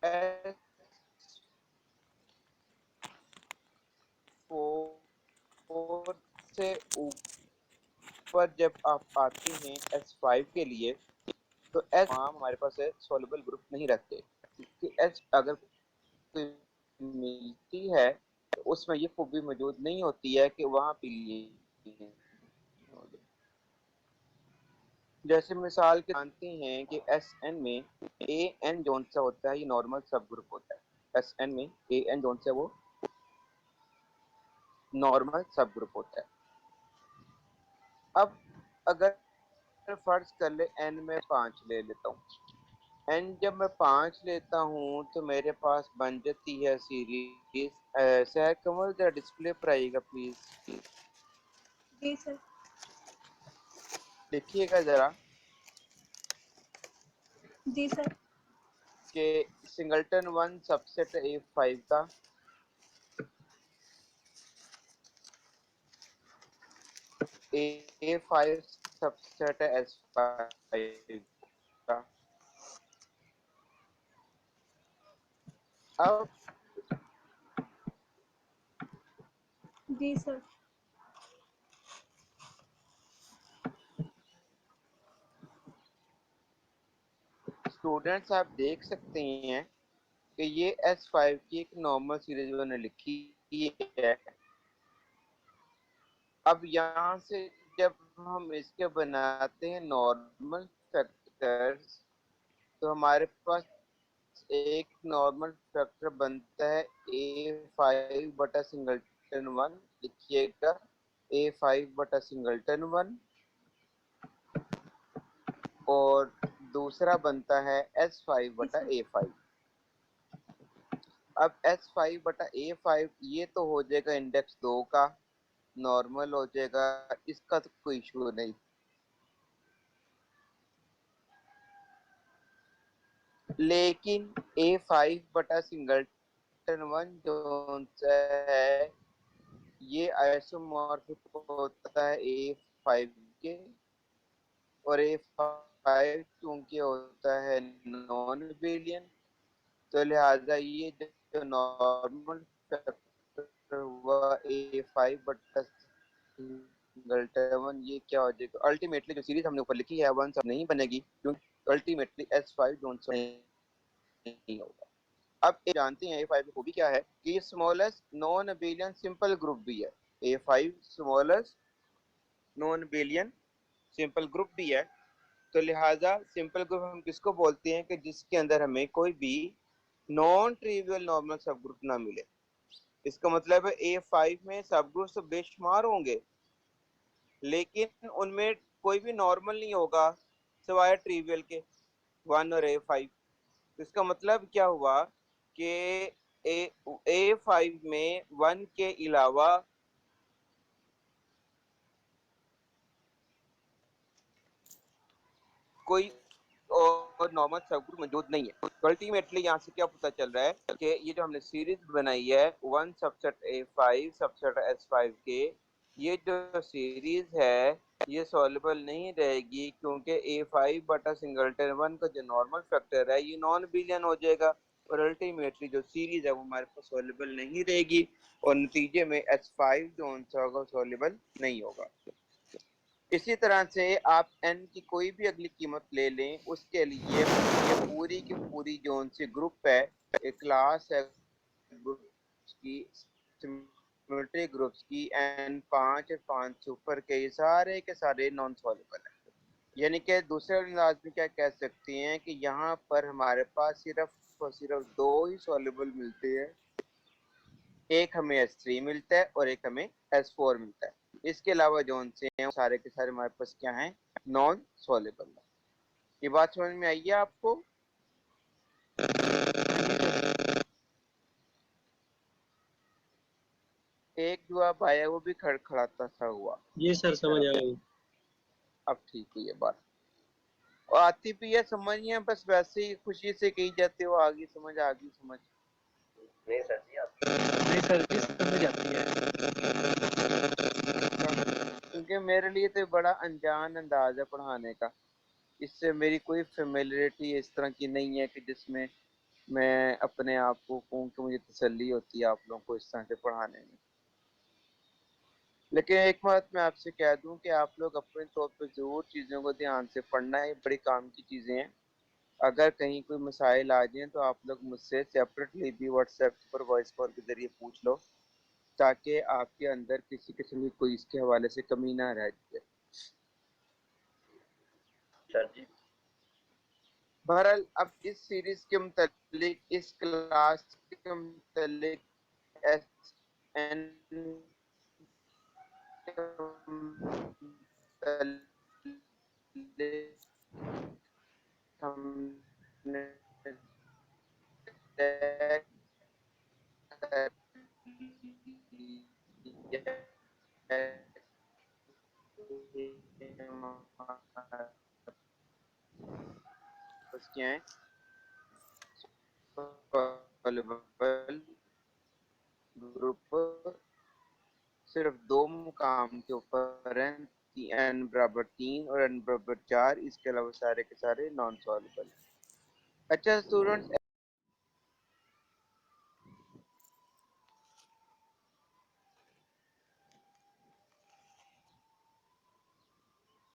S four से ऊपर जब आप आते हैं S5 के लिए, तो एस हमारे पास है सॉल्युबल ग्रुप नहीं रखते, क्योंकि एच अगर कोई मिलती है तो उसमें ये खूबी मौजूद नहीं होती है कि वहां पे जैसे मिसाल के जानते हैं कि एस एन में ए एन जोन सा होता है, ये नॉर्मल सब ग्रुप होता है। एस एन में ए एन जोन से वो नॉर्मल सब ग्रुप होता है। अब अगर फर्ज कर ले एन में 5 ले लेता हूँ, एन जब मैं 5 लेता हूँ तो मेरे पास बन जाती है सीरीज। सहर कमल जरा डिस्प्ले पर आइएगा प्लीज। Ji sir. देखिएगा जरा जी सर। कि सिंगल्टन वन सबसेट A5 का A5 सबसेट है S5 का। अब जी सर। स्टूडेंट्स आप देख सकते हैं कि ये S5 की एक नॉर्मल सीरीज उन्होंने लिखी है। अब यहाँ से जब हम इसके बनाते हैं नॉर्मल फैक्टर्स, तो हमारे पास एक नॉर्मल फैक्टर बनता है A5 बटा सिंगल्टन वन। लिखिएगा A5 बटा सिंगल्टन वन। और दूसरा बनता है S5 जी बटा सर। A5। अब S5 बटा A5 ये तो हो जाएगा इंडेक्स 2 का, नॉर्मल हो जाएगा, इसका तो कोई इशू नहीं। लेकिन A5 बटा सिंगल्टन वन जो है ये आइसोमॉर्फिक होता है A5 के, और A5 चूंकि होता है नॉन एबेलियन, तो लिहाजा ये जो नॉर्मल फैक्टर हुआ A5 बटा सिंगल्टन, ये क्या हो जाएगा, अल्टीमेटली जो सीरीज हमने ऊपर लिखी है वन सब नहीं बनेगी, क्योंकि अल्टीमेटली S5 जोन नहीं होगा। अब ये जानते हैं A5 की खूबी क्या है कि ये smallest non Abelian simple group भी है। A5 smallest non Abelian simple group भी है। तो लिहाजा सिंपल ग्रुप हम किसको बोलते हैं कि जिसके अंदर हमें कोई भी नॉन ट्रिवियल नॉर्मल सब ग्रुप ना मिले। इसका मतलब है A5 में सब ग्रुप तो बेशुमार होंगे, लेकिन उनमें कोई भी नॉर्मल नहीं होगा सिवाय ट्रिवियल के, वन और A5। इसका मतलब क्या हुआ कि A5 में वन के अलावा कोई और नॉर्मल सब ग्रुप मौजूद नहीं है। तो अल्टीमेटली यहाँ से क्या पता चल रहा है कि ये जो हमने सीरीज बनाई है one subset A5 subset S5 के, ये जो सीरीज है ये सॉल्युबल नहीं रहेगी, क्योंकि A5 बटा सिंगल्टन वन का जो नॉर्मल फैक्टर है ये नॉन बिलियन हो जाएगा, और अल्टीमेटली जो सीरीज है वो हमारे पास सॉल्युबल नहीं रहेगी, और नतीजे में S5 जो आंसर होगा सॉल्युबल नहीं होगा। इसी तरह से आप n की कोई भी अगली कीमत ले लें, उसके लिए ये पूरी की पूरी जोन सी ग्रुप है, एक क्लास है ग्रुप्स की, सिमेट्री ग्रुप्स की, n5 और 5 से ऊपर के ये सारे के सारे नॉन सॉल्युबल है। यानी कि दूसरे अंदाज में क्या कह सकते हैं कि यहाँ पर हमारे पास सिर्फ और सिर्फ दो ही सॉल्युबल मिलते हैं, एक हमें S3 मिलता है और एक हमें S4 मिलता है। इसके अलावा जो से हैं सारे के सारे हमारे पास क्या हैं, नॉन सॉल्युबल। ये बात समझ में आई है आपको? हाँ जी सर। एक जो आप आया वो भी खड़खड़ाता सा हुआ। जी सर, समझ आ गई। अब ठीक हुई है बात। और आती भी है समझ में, बस वैसे ही खुशी से कही जाते हो आ गई समझ, आ गई समझ। नहीं सर जी, आती है। नहीं सर जी, समझ आती है। अच्छा, क्योंकि मेरे लिए तो बड़ा अनजान अंदाज है पढ़ाने का, इससे मेरी कोई फेमिलियरिटी इस तरह की नहीं है कि जिसमें मैं अपने आप को कहूँ कि मुझे तसल्ली होती है आप लोगों को इस तरह से पढ़ाने में। लेकिन एक बात मैं आपसे कह दूं कि आप लोग अपने तौर पर ज़रूर चीज़ों को ध्यान से पढ़ना, ये बड़ी काम की चीज़ें हैं। अगर कहीं कोई मसाइल आ जाए तो आप लोग मुझसे सेपरेटली भी व्हाट्सएप पर वॉइस कॉल के ज़रिए पूछ लो, ताकि आपके अंदर किसी किस्म की कोई इसके हवाले से कमी ना रह जाए। सर जी। बहरहाल अब इस सीरीज के मुतालिक, इस क्लास के मुतालिक, एस एन हमने तय कर लिया है कि हमारे पास क्या है, ग्रुप सिर्फ 2 मुकाम के ऊपर है, n बराबर 3 और n बराबर 4, इसके अलावा सारे के सारे नॉन सॉल्वेबल। अच्छा स्टूडेंट्स,